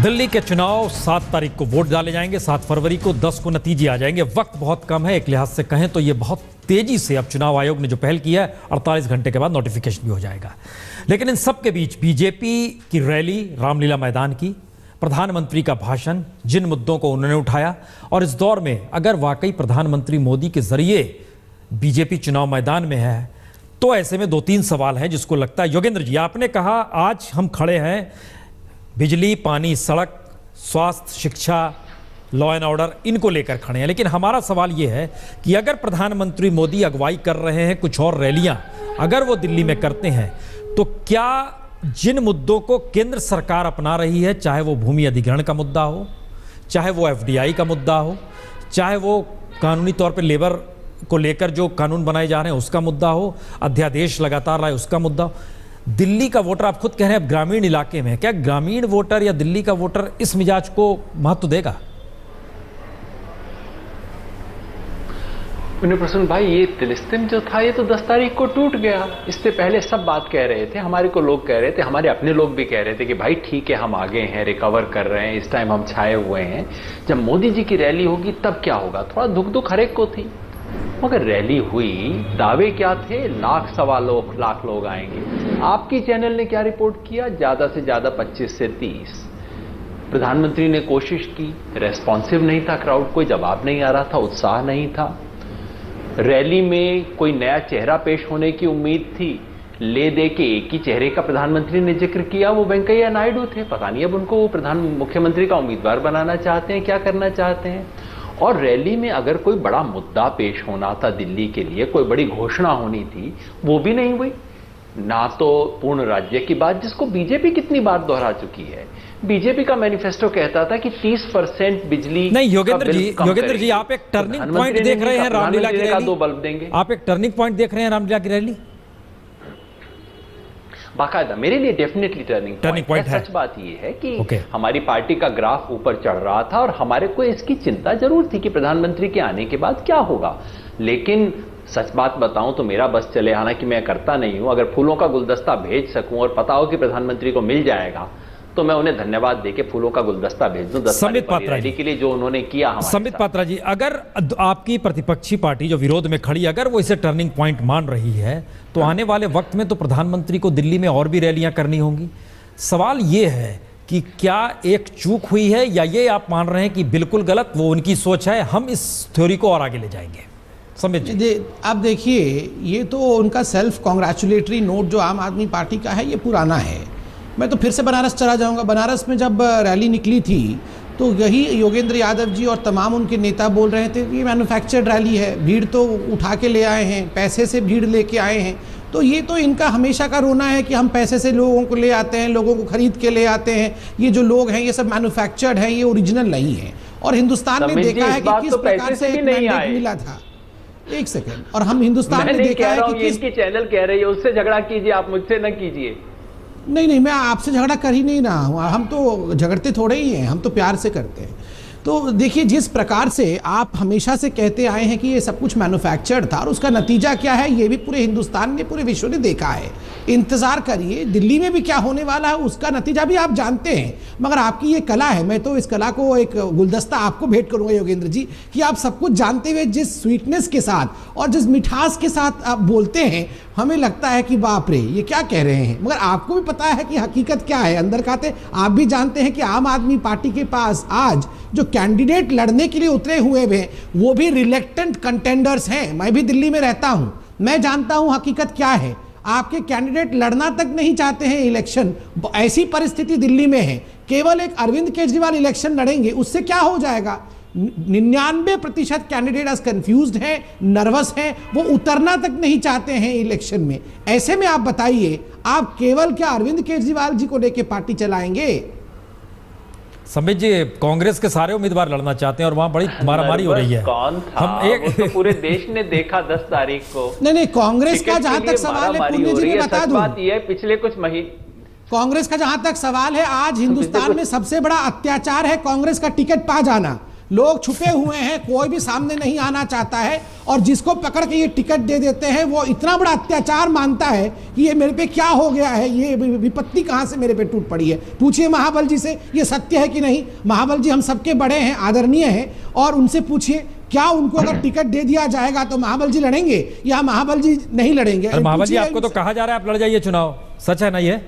दिल्ली के चुनाव 7 तारीख को वोट डाले जाएंगे, 7 फरवरी को 10 को नतीजे आ जाएंगे। वक्त बहुत कम है, एक लिहाज से कहें तो ये बहुत तेजी से अब चुनाव आयोग ने जो पहल की है 48 घंटे के बाद नोटिफिकेशन भी हो जाएगा। लेकिन इन सब के बीच बीजेपी की रैली रामलीला मैदान की, प्रधानमंत्री का भाषण, जिन मुद्दों को उन्होंने उठाया, और इस दौर में अगर वाकई प्रधानमंत्री मोदी के जरिए बीजेपी चुनाव मैदान में है तो ऐसे में 2-3 सवाल हैं जिसको लगता है। योगेंद्र जी, आपने कहा आज हम खड़े हैं बिजली, पानी, सड़क, स्वास्थ्य, शिक्षा, लॉ एंड ऑर्डर, इनको लेकर खड़े हैं। लेकिन हमारा सवाल यह है कि अगर प्रधानमंत्री मोदी अगुवाई कर रहे हैं कुछ और रैलियां अगर वो दिल्ली में करते हैं तो क्या जिन मुद्दों को केंद्र सरकार अपना रही है, चाहे वो भूमि अधिग्रहण का मुद्दा हो, चाहे वो एफडीआई का मुद्दा हो, चाहे वो कानूनी तौर पर लेबर को लेकर जो कानून बनाए जा रहे हैं उसका मुद्दा हो, अध्यादेश लगातार लाए उसका मुद्दा हो, दिल्ली का वोटर, आप खुद कह रहे हैं अब ग्रामीण इलाके में, क्या ग्रामीण वोटर या दिल्ली का वोटर इस मिजाज को महत्व देगा? प्रसन्न भाई, ये तिलिस्म जो था ये तो 10 तारीख को टूट गया। इससे पहले सब बात कह रहे थे, हमारे को लोग कह रहे थे, हमारे अपने लोग भी कह रहे थे कि भाई ठीक है, हम आगे हैं, रिकवर कर रहे हैं, इस टाइम हम छाए हुए हैं। जब मोदी जी की रैली होगी तब क्या होगा? थोड़ा दुख हर एक को थी, मगर रैली हुई, दावे क्या थे? 1 लाख लोग आएंगे। आपकी चैनल ने क्या रिपोर्ट किया? ज्यादा से ज्यादा 25 से 30। प्रधानमंत्री ने कोशिश की, रेस्पॉन्सिव नहीं था क्राउड, कोई जवाब नहीं आ रहा था, उत्साह नहीं था। रैली में कोई नया चेहरा पेश होने की उम्मीद थी, ले दे के एक ही चेहरे का प्रधानमंत्री ने जिक्र किया, वो वेंकैया नायडू थे। पता नहीं अब उनको मुख्यमंत्री का उम्मीदवार बनाना चाहते हैं, क्या करना चाहते हैं। और रैली में अगर कोई बड़ा मुद्दा पेश होना था दिल्ली के लिए, कोई बड़ी घोषणा होनी थी, वो भी नहीं हुई। ना तो पूर्ण राज्य की बात, जिसको बीजेपी कितनी बार दोहरा चुकी है। बीजेपी का मैनिफेस्टो कहता था कि 30% बिजली नहीं। योगेंद्र जी, आप एक टर्निंग पॉइंट देख रहे हैं रामलीला की रैली, 2 बल्ब देंगे। आप एक टर्निंग पॉइंट देख रहे हैं रामलीला की रैली? बाकायदा मेरे लिए डेफिनेटली टर्निंग पॉइंट है। सच बात यह है कि हमारी पार्टी का ग्राफ ऊपर चढ़ रहा था और हमारे को इसकी चिंता जरूर थी कि प्रधानमंत्री के आने के बाद क्या होगा। लेकिन सच बात बताऊं तो मेरा बस चले, हालांकि मैं करता नहीं हूं, अगर फूलों का गुलदस्ता भेज सकूं और पता हो कि प्रधानमंत्री को मिल जाएगा तो मैं उन्हें धन्यवाद देके फूलों का गुलदस्ता भेज दूं। संबित पात्रा जी के लिए जो उन्होंने किया हमारे साथ। संबित पात्रा जी, अगर आपकी प्रतिपक्षी पार्टी जो विरोध में खड़ी, अगर वो इसे टर्निंग पॉइंट मान रही है तो आने वाले वक्त में तो प्रधानमंत्री को दिल्ली में और भी रैलियां करनी होंगी। सवाल ये है कि क्या एक चूक हुई है या ये आप मान रहे हैं कि बिल्कुल गलत, वो उनकी सोच है, हम इस थ्योरी को और आगे ले जाएंगे? संबित जी, आप देखिए, ये तो उनका सेल्फ कॉन्ग्रेचुलेटरी नोट जो आम आदमी पार्टी का है ये पुराना है। मैं तो फिर से बनारस चला जाऊंगा। बनारस में जब रैली निकली थी तो यही योगेंद्र यादव जी और तमाम उनके नेता बोल रहे थे कि ये मैन्युफैक्चर्ड रैली है, भीड़ तो उठा के ले आए हैं, पैसे से भीड़ लेके आए हैं। तो ये तो इनका हमेशा का रोना है कि हम पैसे से लोगों को ले आते हैं, लोगों को खरीद के ले आते हैं, ये जो लोग हैं ये सब मैन्युफैक्चर्ड हैं, ये ओरिजिनल नहीं है। और हिंदुस्तान ने देखा है कि किस प्रकार से एक मैंडेट मिला था। एक सेकेंड, और हम हिंदुस्तान में देखा है कि किसकी चैनल कह रही है, उससे झगड़ा कीजिए, आप मुझसे न कीजिए। नहीं, मैं आपसे झगड़ा कर ही नहीं रहा हूँ, हम तो झगड़ते थोड़े ही हैं, हम तो प्यार से करते हैं। तो देखिए, जिस प्रकार से आप हमेशा से कहते आए हैं कि ये सब कुछ मैन्युफैक्चर्ड था और उसका नतीजा क्या है ये भी पूरे हिंदुस्तान ने, पूरे विश्व ने देखा है। इंतज़ार करिए, दिल्ली में भी क्या होने वाला है उसका नतीजा भी आप जानते हैं। मगर आपकी ये कला है, मैं तो इस कला को एक गुलदस्ता आपको भेंट करूंगा योगेंद्र जी, कि आप सब कुछ जानते हुए जिस स्वीटनेस के साथ और जिस मिठास के साथ आप बोलते हैं, हमें लगता है कि बाप रे ये क्या कह रहे हैं। मगर आपको भी पता है कि हकीकत क्या है, अंदर खाते आप भी जानते हैं कि आम आदमी पार्टी के पास आज जो कैंडिडेट लड़ने के लिए उतरे हुए हैं वो भी रिलेक्टेंट कंटेंडर्स हैं। मैं भी दिल्ली में रहता हूं, मैं जानता हूं हकीकत क्या है। आपके कैंडिडेट लड़ना तक नहीं चाहते हैं इलेक्शन। ऐसी परिस्थिति दिल्ली में है, केवल एक अरविंद केजरीवाल इलेक्शन लड़ेंगे, उससे क्या हो जाएगा? 99% कैंडिडेट आज कंफ्यूज्ड हैं, नर्वस हैं, वो उतरना तक नहीं चाहते हैं इलेक्शन में। ऐसे में आप बताइए, आप केवल क्या अरविंद केजरीवाल जी को लेकर पार्टी चलाएंगे? संबित जी, कांग्रेस के सारे उम्मीदवार लड़ना चाहते हैं और वहां बड़ी मारामारी हो रही है। कौन था? हम एक तो पूरे देश ने देखा 10 तारीख को। नहीं, कांग्रेस का जहां तक सवाल है, पुण्य जी मैं बता दूं, बात यह है पिछले कुछ महीने कांग्रेस का जहां तक सवाल है, आज हिंदुस्तान में सबसे बड़ा अत्याचार है कांग्रेस का टिकट पा जाना। लोग छुपे हुए हैं, कोई भी सामने नहीं आना चाहता है, और जिसको पकड़ के ये टिकट दे देते हैं वो इतना बड़ा अत्याचार मानता है कि ये मेरे पे क्या हो गया है, ये विपत्ति कहां से मेरे पे टूट पड़ी है। पूछिए महाबल जी से ये सत्य है कि नहीं। महाबल जी हम सबके बड़े हैं, आदरणीय हैं, और उनसे पूछिए क्या उनको अगर टिकट दे दिया जाएगा तो महाबल जी लड़ेंगे या महाबल जी नहीं लड़ेंगे। महाबल जी आपको तो कहा जा रहा है आप लड़ जाइए चुनाव, सच है ना ये?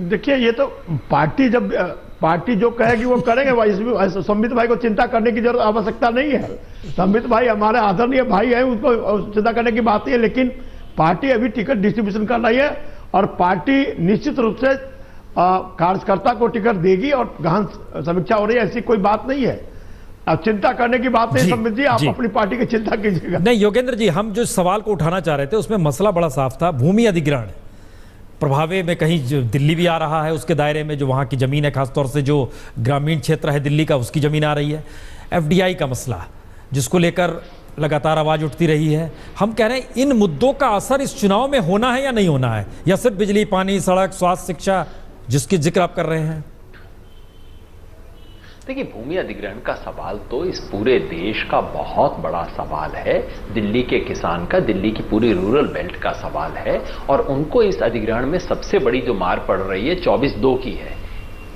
देखिए ये तो पार्टी जो कहेगी वो करेंगे भाई, इसमें संबित भाई को चिंता करने की जरूरत आवश्यकता नहीं है। संबित भाई हमारे आदरणीय भाई है, उनको चिंता करने की बात नहीं है, लेकिन पार्टी अभी टिकट डिस्ट्रीब्यूशन कर रही है और पार्टी निश्चित रूप से कार्यकर्ता को टिकट देगी और गहन समीक्षा हो रही है, ऐसी कोई बात नहीं है। अब चिंता करने की बात नहीं संबित जी, आप अपनी पार्टी की चिंता कीजिएगा। नहीं योगेंद्र जी, हम जो सवाल को उठाना चाह रहे थे उसमें मसला बड़ा साफ था। भूमि अधिग्रहण प्रभावे में कहीं दिल्ली भी आ रहा है, उसके दायरे में जो वहाँ की ज़मीन है, खासतौर से जो ग्रामीण क्षेत्र है दिल्ली का, उसकी ज़मीन आ रही है। FDI का मसला जिसको लेकर लगातार आवाज़ उठती रही है। हम कह रहे हैं इन मुद्दों का असर इस चुनाव में होना है या नहीं होना है, या सिर्फ बिजली, पानी, सड़क, स्वास्थ्य, शिक्षा जिसकी जिक्र आप कर रहे हैं? देखिए, भूमि अधिग्रहण का सवाल तो इस पूरे देश का बहुत बड़ा सवाल है। दिल्ली के किसान का, दिल्ली की पूरी रूरल बेल्ट का सवाल है, और उनको इस अधिग्रहण में सबसे बड़ी जो मार पड़ रही है 24(2) की है,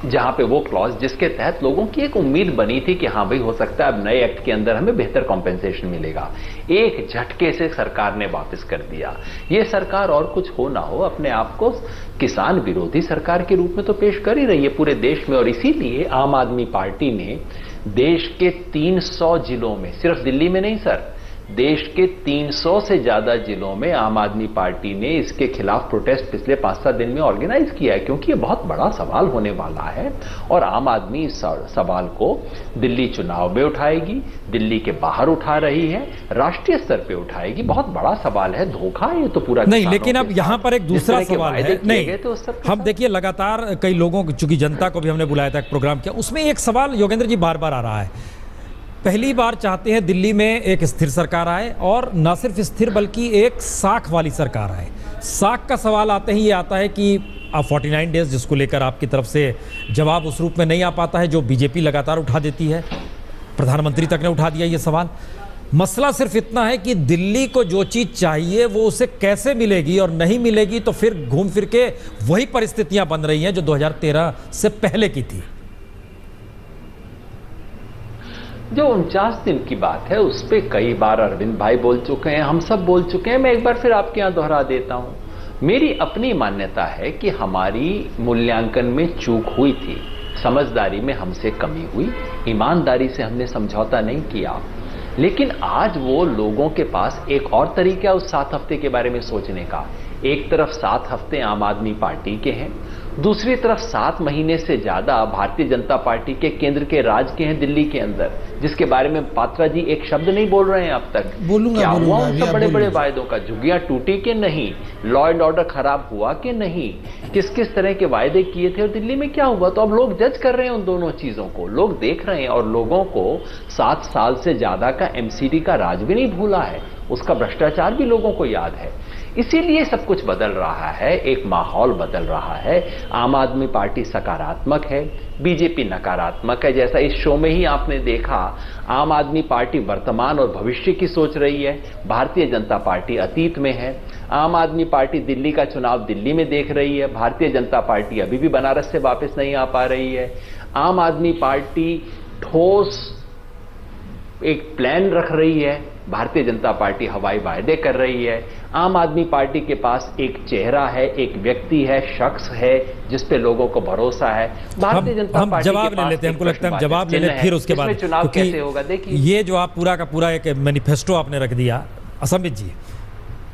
जहां पे वो क्लॉज जिसके तहत लोगों की एक उम्मीद बनी थी कि हाँ भाई हो सकता है अब नए एक्ट के अंदर हमें बेहतर कॉम्पेंसेशन मिलेगा, एक झटके से सरकार ने वापस कर दिया। ये सरकार और कुछ हो ना हो अपने आप को किसान विरोधी सरकार के रूप में तो पेश कर ही रही है पूरे देश में, और इसीलिए आम आदमी पार्टी ने देश के 300 जिलों में, सिर्फ दिल्ली में नहीं सर, देश के 300 से ज्यादा जिलों में आम आदमी पार्टी ने इसके खिलाफ प्रोटेस्ट पिछले 5-7 दिन में ऑर्गेनाइज किया है, क्योंकि ये बहुत बड़ा सवाल होने वाला है। और आम आदमी इस सवाल को दिल्ली चुनाव में उठाएगी, दिल्ली के बाहर उठा रही है, राष्ट्रीय स्तर पे उठाएगी। बहुत बड़ा सवाल है, धोखा है ये तो पूरा नहीं। लेकिन अब यहाँ पर एक दूसरा सवाल है, नहीं तो हम देखिए लगातार कई लोगों, चूंकि जनता को भी हमने बुलाया था एक प्रोग्राम किया, उसमें एक सवाल योगेंद्र जी बार बार आ रहा है। पहली बार चाहते हैं दिल्ली में एक स्थिर सरकार आए, और न सिर्फ स्थिर बल्कि एक साख वाली सरकार आए। साख का सवाल आते ही ये आता है कि अब 49 डेज जिसको लेकर आपकी तरफ से जवाब उस रूप में नहीं आ पाता है जो बीजेपी लगातार उठा देती है, प्रधानमंत्री तक ने उठा दिया ये सवाल। मसला सिर्फ इतना है कि दिल्ली को जो चीज़ चाहिए वो उसे कैसे मिलेगी, और नहीं मिलेगी तो फिर घूम फिर के वही परिस्थितियां बन रही हैं जो 2013 से पहले की थी। जो 49 दिन की बात है उस पर कई बार अरविंद भाई बोल चुके हैं, हम सब बोल चुके हैं, मैं एक बार फिर आपके यहाँ दोहरा देता हूं। मेरी अपनी मान्यता है कि हमारी मूल्यांकन में चूक हुई थी, समझदारी में हमसे कमी हुई, ईमानदारी से हमने समझौता नहीं किया। लेकिन आज वो लोगों के पास एक और तरीका है उस 7 हफ्ते के बारे में सोचने का। एक तरफ 7 हफ्ते आम आदमी पार्टी के हैं, दूसरी तरफ 7 महीने से ज्यादा भारतीय जनता पार्टी के केंद्र के राज के हैं दिल्ली के अंदर, जिसके बारे में पात्रा जी एक शब्द नहीं बोल रहे हैं अब तक। क्या हुआ उन सब बड़े बड़े वायदों का? झुग्गियां टूटी कि नहीं? लॉ एंड ऑर्डर खराब हुआ कि नहीं? किस किस तरह के वायदे किए थे और दिल्ली में क्या हुआ? तो अब लोग जज कर रहे हैं उन दोनों चीजों को, लोग देख रहे हैं, और लोगों को 7 साल से ज्यादा का MCD का राज भी नहीं भूला है, उसका भ्रष्टाचार भी लोगों को याद है। इसीलिए सब कुछ बदल रहा है, एक माहौल बदल रहा है। आम आदमी पार्टी सकारात्मक है, बीजेपी नकारात्मक है। जैसा इस शो में ही आपने देखा, आम आदमी पार्टी वर्तमान और भविष्य की सोच रही है, भारतीय जनता पार्टी अतीत में है। आम आदमी पार्टी दिल्ली का चुनाव दिल्ली में देख रही है, भारतीय जनता पार्टी अभी भी बनारस से वापस नहीं आ पा रही है। आम आदमी पार्टी ठोस एक प्लान रख रही है, भारतीय जनता पार्टी हवाई वायदे कर रही है। आम आदमी पार्टी के पास एक चेहरा है, एक व्यक्ति है, शख्स है जिस पे लोगों को भरोसा है। भारतीय जनता पार्टी जवाब ले लेते हैं, हमको लगता है हम जवाब ले लें फिर उसके बाद चुनाव कैसे होगा। देखिए ये जो आप पूरा का पूरा एक मैनिफेस्टो आपने रख दिया, असमित जी,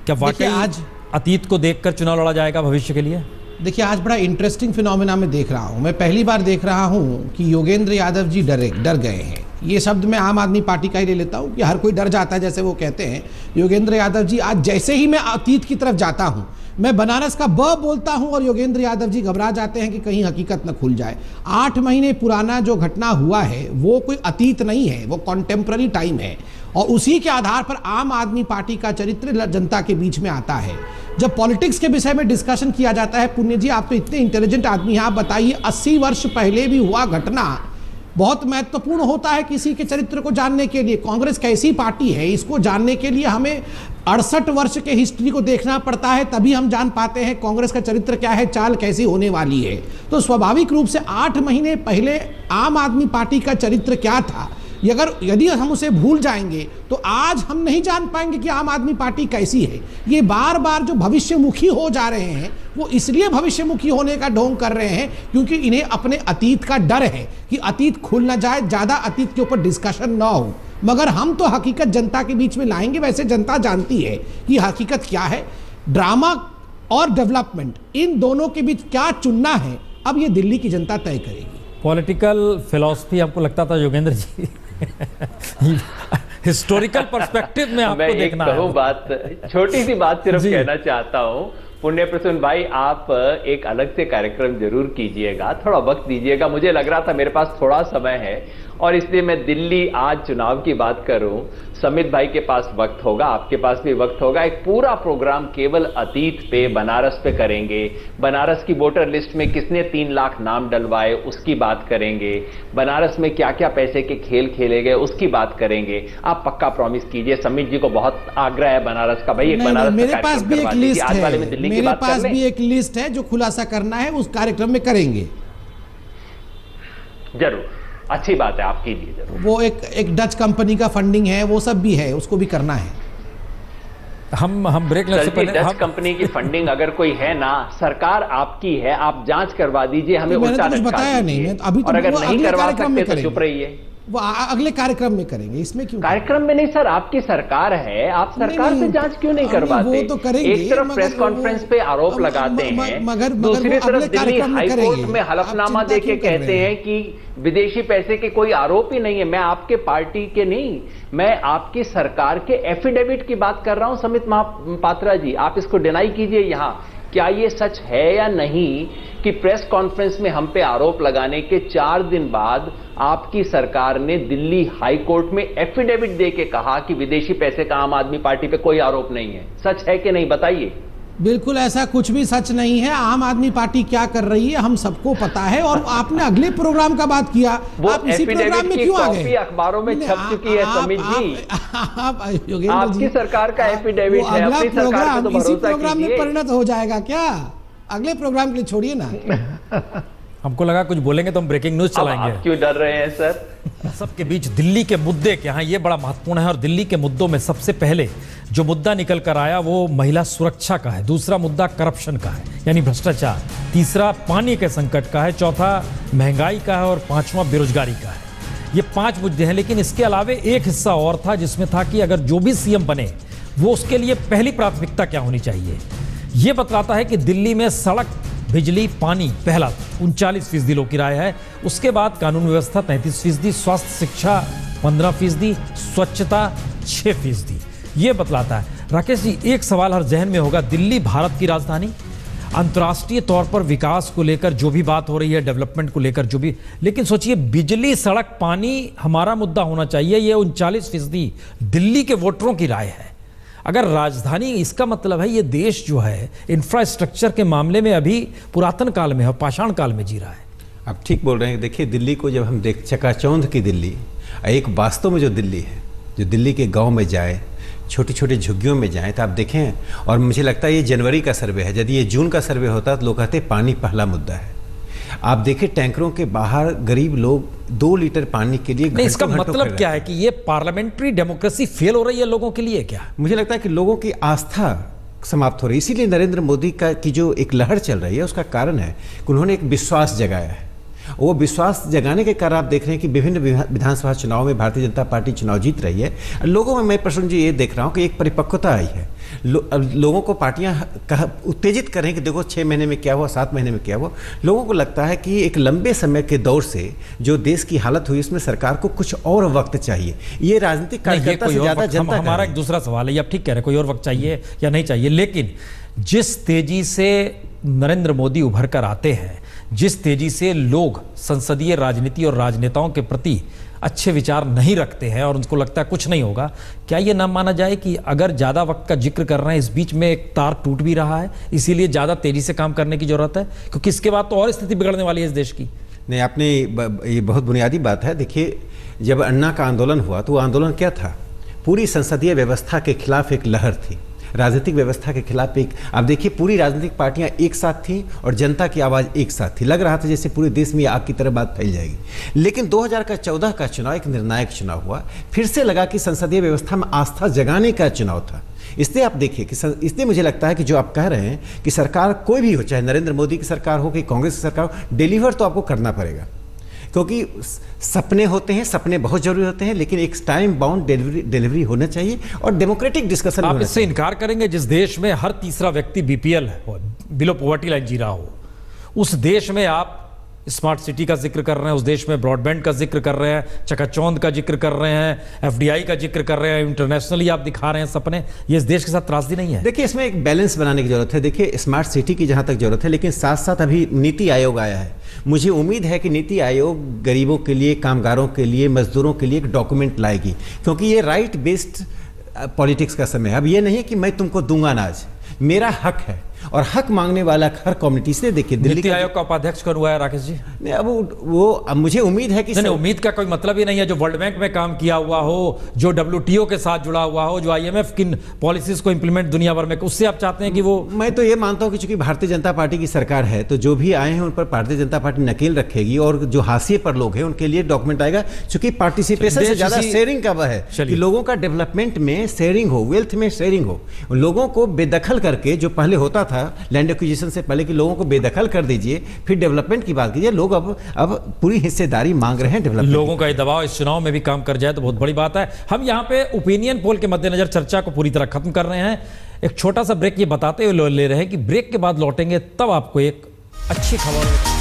क्या वाकई आज अतीत को देखकर चुनाव लड़ा जाएगा भविष्य के लिए? देखिए आज बड़ा इंटरेस्टिंग फिनोमेना मैं देख रहा हूँ। मैं पहली बार देख रहा हूँ कि योगेंद्र यादव जी डर गए हैं। ये शब्द मैं आम आदमी पार्टी का ही ले लेता हूँ कि हर कोई डर जाता है, जैसे वो कहते हैं। योगेंद्र यादव जी आज जैसे ही मैं अतीत की तरफ जाता हूँ, मैं बनारस का ब बोलता हूँ और योगेंद्र यादव जी घबरा जाते हैं कि कहीं हकीकत न खुल जाए। 8 महीने पुराना जो घटना हुआ है वो कोई अतीत नहीं है, वो कॉन्टेम्प्ररी टाइम है, और उसी के आधार पर आम आदमी पार्टी का चरित्र जनता के बीच में आता है। जब पॉलिटिक्स के विषय में डिस्कशन किया जाता है, पुण्य जी आप तो इतने इंटेलिजेंट आदमी हैं, आप बताइए 80 वर्ष पहले भी हुआ घटना बहुत महत्वपूर्ण होता है किसी के चरित्र को जानने के लिए। कांग्रेस कैसी पार्टी है इसको जानने के लिए हमें 68 वर्ष के हिस्ट्री को देखना पड़ता है, तभी हम जान पाते हैं कांग्रेस का चरित्र क्या है, चाल कैसी होने वाली है। तो स्वाभाविक रूप से 8 महीने पहले आम आदमी पार्टी का चरित्र क्या था, यदि हम उसे भूल जाएंगे तो आज हम नहीं जान पाएंगे कि आम आदमी पार्टी कैसी है। ये बार बार जो भविष्यमुखी हो जा रहे हैं वो इसलिए भविष्यमुखी होने का ढोंग कर रहे हैं क्योंकि इन्हें अपने अतीत का डर है कि अतीत खुल ना जाए, ज़्यादा अतीत के ऊपर डिस्कशन ना हो। मगर हम तो हकीकत जनता के बीच में लाएंगे। वैसे जनता जानती है कि हकीकत क्या है। ड्रामा और डेवलपमेंट, इन दोनों के बीच क्या चुनना है, अब ये दिल्ली की जनता तय करेगी। पॉलिटिकल फिलॉसफी आपको लगता था योगेंद्र जी हिस्टोरिकल पर्सपेक्टिव में आपको देखना है। बात, छोटी सी बात सिर्फ कहना चाहता हूं, पुण्य प्रसून भाई, आप एक अलग से कार्यक्रम जरूर कीजिएगा, थोड़ा वक्त दीजिएगा। मुझे लग रहा था मेरे पास थोड़ा समय है और इसलिए मैं दिल्ली आज चुनाव की बात करूं। समित भाई के पास वक्त होगा, आपके पास भी वक्त होगा। एक पूरा प्रोग्राम केवल अतीत पे, बनारस पे करेंगे। बनारस की वोटर लिस्ट में किसने 3 लाख नाम डलवाए उसकी बात करेंगे। बनारस में क्या क्या पैसे के खेल खेले गए उसकी बात करेंगे। आप पक्का प्रॉमिस कीजिए। समित जी को बहुत आग्रह है बनारस का, भाई एक बनारस मेरे पास भी एक लिस्ट है, मेरे पास भी एक लिस्ट लिस्ट है जो खुलासा करना है, उस कार्यक्रम में करेंगे जरूर। अच्छी बात है, आप कीजिए जरूर। वो एक डच कंपनी का फंडिंग है, वो सब भी है, उसको भी करना है। हम ब्रेक लेने से पहले डच कंपनी की फंडिंग अगर कोई है ना, सरकार आपकी है, आप जांच करवा दीजिए, हमें उल्टा कुछ बताया नहीं, मैं अभी और अगर नहीं करवा सकते तो चुप रहिए। वो अगले कार्यक्रम में करेंगे, इसमें क्यों? कार्यक्रम में नहीं सर, आपकी सरकार है, आप सरकार से जांच क्यों नहीं करवाते? वो तो करेंगे, एक तरफ प्रेस कॉन्फ्रेंस पे आरोप लगाते हैं, दूसरी तरफ दिल्ली हाईकोर्ट में हलफनामा देके कहते हैं कि विदेशी पैसे के कोई आरोप ही नहीं है। मैं आपके पार्टी के नहीं, मैं आपकी सरकार के एफिडेविट की बात कर रहा हूं। समित महापात्रा जी, आप इसको डिनाई कीजिए यहां। क्या ये सच है या नहीं कि प्रेस कॉन्फ्रेंस में हम पे आरोप लगाने के 4 दिन बाद आपकी सरकार ने दिल्ली हाई कोर्ट में एफिडेविट दे के कहा कि विदेशी पैसे का आम आदमी पार्टी पे कोई आरोप नहीं है? सच है कि नहीं, बताइए। बिल्कुल ऐसा कुछ भी सच नहीं है। आम आदमी पार्टी क्या कर रही है हम सबको पता है। और आपने अगले प्रोग्राम का बात किया, आप इसी प्रोग्राम में क्यों आ गए? अखबारों में छप चुकी है समित जी, आपकी सरकार का एफिडेविट है, अपनी सरकार पे तो इसी भरोसा प्रोग्राम में कीजिए। परिणत हो जाएगा क्या? अगले प्रोग्राम के लिए छोड़िए ना। हमको लगा कुछ बोलेंगे तो हम ब्रेकिंग न्यूज चलाएंगे। आप क्यों डर रहे हैं सर? सबके बीच दिल्ली के मुद्दे क्या हैं, ये बड़ा महत्वपूर्ण है। और दिल्ली के मुद्दों में सबसे पहले जो मुद्दा निकल कर आया वो महिला सुरक्षा का है, दूसरा मुद्दा करप्शन का है यानी भ्रष्टाचार, तीसरा पानी के संकट का है, चौथा महंगाई का है और पांचवा बेरोजगारी का है। ये 5 मुद्दे हैं। लेकिन इसके अलावे एक हिस्सा और था जिसमें था कि अगर जो भी सीएम बने वो उसके लिए पहली प्राथमिकता क्या होनी चाहिए। ये बतलाता है कि दिल्ली में सड़क, बिजली, पानी पहला 39% लोगों की राय है। उसके बाद कानून व्यवस्था 33%, स्वास्थ्य शिक्षा 15%, स्वच्छता 6%। ये बतलाता है। राकेश जी, एक सवाल हर जहन में होगा, दिल्ली भारत की राजधानी, अंतर्राष्ट्रीय तौर पर विकास को लेकर जो भी बात हो रही है, डेवलपमेंट को लेकर जो भी, लेकिन सोचिए बिजली, सड़क, पानी हमारा मुद्दा होना चाहिए। ये 39% दिल्ली के वोटरों की राय है। अगर राजधानी, इसका मतलब है ये देश जो है इंफ्रास्ट्रक्चर के मामले में अभी पुरातन काल में है, पाषाण काल में जी रहा है। आप ठीक बोल रहे हैं। देखिए दिल्ली को जब हम देख, चकाचौंध की दिल्ली, एक वास्तव में जो दिल्ली है, जो दिल्ली के गांव में जाए, छोटी छोटी झुग्गियों में जाएं तो आप देखें। और मुझे लगता है ये जनवरी का सर्वे है, यदि ये जून का सर्वे होता तो लोग कहते पानी पहला मुद्दा है। आप देखिए टैंकरों के बाहर गरीब लोग 2 लीटर पानी के लिए नहीं, इसका मतलब क्या है कि ये पार्लियामेंट्री डेमोक्रेसी फेल हो रही है लोगों के लिए क्या? मुझे लगता है कि लोगों की आस्था समाप्त हो रही है। इसीलिए नरेंद्र मोदी की जो एक लहर चल रही है उसका कारण है कि उन्होंने एक विश्वास जगाया है। वो विश्वास जगाने के कारण आप देख रहे हैं कि विभिन्न विधानसभा चुनाव में भारतीय जनता पार्टी चुनाव जीत रही है। लोगों में मैं प्रश्न जी ये देख रहा हूँ कि एक परिपक्वता आई है। लोगों को पार्टियां उत्तेजित कर रही हैं कि देखो 6 महीने में क्या हुआ, 7 महीने में क्या हुआ। लोगों को लगता है कि एक लंबे समय के दौर से जो देश की हालत हुई उसमें सरकार को कुछ और वक्त चाहिए। ये राजनीतिक कार्यकर्ता से ज्यादा जनता। हमारा एक दूसरा सवाल है, ये आप ठीक कह रहे हैं, कोई और वक्त चाहिए या नहीं चाहिए। लेकिन जिस तेजी से नरेंद्र मोदी उभर कर आते हैं, जिस तेजी से लोग संसदीय राजनीति और राजनेताओं के प्रति अच्छे विचार नहीं रखते हैं और उनको लगता है कुछ नहीं होगा, क्या ये ना माना जाए कि अगर ज़्यादा वक्त का जिक्र कर रहे हैं, इस बीच में एक तार टूट भी रहा है, इसीलिए ज़्यादा तेजी से काम करने की जरूरत है, क्योंकि इसके बाद तो और स्थिति बिगड़ने वाली है इस देश की। नहीं, आपने ये बहुत बुनियादी बात है। देखिए, जब अन्ना का आंदोलन हुआ तो वो आंदोलन क्या था? पूरी संसदीय व्यवस्था के खिलाफ एक लहर थी, राजनीतिक व्यवस्था के खिलाफ एक। आप देखिए, पूरी राजनीतिक पार्टियां एक साथ थीं और जनता की आवाज़ एक साथ थी। लग रहा था जैसे पूरे देश में आग की तरह बात फैल जाएगी। लेकिन 2014 का चुनाव एक निर्णायक चुनाव हुआ। फिर से लगा कि संसदीय व्यवस्था में आस्था जगाने का चुनाव था। इसलिए आप देखिए कि इसलिए मुझे लगता है कि जो आप कह रहे हैं कि सरकार कोई भी हो, चाहे नरेंद्र मोदी की सरकार हो कि कांग्रेस की सरकार हो, डिलीवर तो आपको करना पड़ेगा। क्योंकि सपने होते हैं, सपने बहुत जरूरी होते हैं, लेकिन एक टाइम बाउंड डिलीवरी होना चाहिए और डेमोक्रेटिक डिस्कशन। आप इससे इनकार करेंगे जिस देश में हर तीसरा व्यक्ति बीपीएल है, बिलो पॉवर्टी लाइन जी रहा हो, उस देश में आप स्मार्ट सिटी का जिक्र कर रहे हैं, उस देश में ब्रॉडबैंड का जिक्र कर रहे हैं, चकाचौंध का जिक्र कर रहे हैं, एफडीआई का जिक्र कर रहे हैं, इंटरनेशनली आप दिखा रहे हैं सपने। ये इस देश के साथ त्रासदी नहीं है? देखिए, इसमें एक बैलेंस बनाने की जरूरत है। देखिए, स्मार्ट सिटी की जहां तक जरूरत है, लेकिन साथ साथ अभी नीति आयोग आया है। मुझे उम्मीद है कि नीति आयोग गरीबों के लिए, कामगारों के लिए, मजदूरों के लिए एक डॉक्यूमेंट लाएगी, क्योंकि ये राइट बेस्ड पॉलिटिक्स का समय है। अब ये नहीं है कि मैं तुमको दूंगा अनाज, मेरा हक है, और हक मांगने वाला हर कम्युनिटी से। देखिए, नीति आयोग का उपाध्यक्ष कौन हुआ है राकेश जी? नहीं, अब मुझे उम्मीद है कि नहीं, उम्मीद का कोई मतलब ही नहीं है। जो वर्ल्ड बैंक में काम किया हुआ हो, जो WTO के साथ जुड़ा हुआ हो, जो IMF की पॉलिसीज को इंप्लीमेंट दुनिया भर में, उससे आप चाहते हैं कि वो? मैं तो ये मानता हूं कि चूंकि भारतीय जनता पार्टी की सरकार है, तो जो भी आए हैं उन पर भारतीय जनता पार्टी नकेल रखेगी, और जो हाशिए पर लोग हैं उनके लिए डॉक्यूमेंट आएगा। चूंकि पार्टिसिपेशन से ज्यादा शेयरिंग का है कि लोगों का डेवलपमेंट में शेयरिंग हो, वेल्थ में शेयरिंग हो। लोगों को बेदखल करके, जो पहले होता था लैंड एक्विजिशन से पहले, कि लोगों को बेदखल कर दीजिए, फिर डेवलपमेंट की बात कीजिए। लोग अब पूरी हिस्सेदारी मांग रहे हैं डेवलपमेंट। लोगों का ये दबाव इस चुनाव में भी काम कर जाए तो बहुत बड़ी बात है। हम यहाँ पे ओपिनियन पोल के मद्देनजर चर्चा को पूरी तरह खत्म कर रहे हैं। एक छोटा सा ब्रेक ये बताते हुए ले रहे हैं कि ब्रेक के बाद लौटेंगे तब आपको एक अच्छी खबर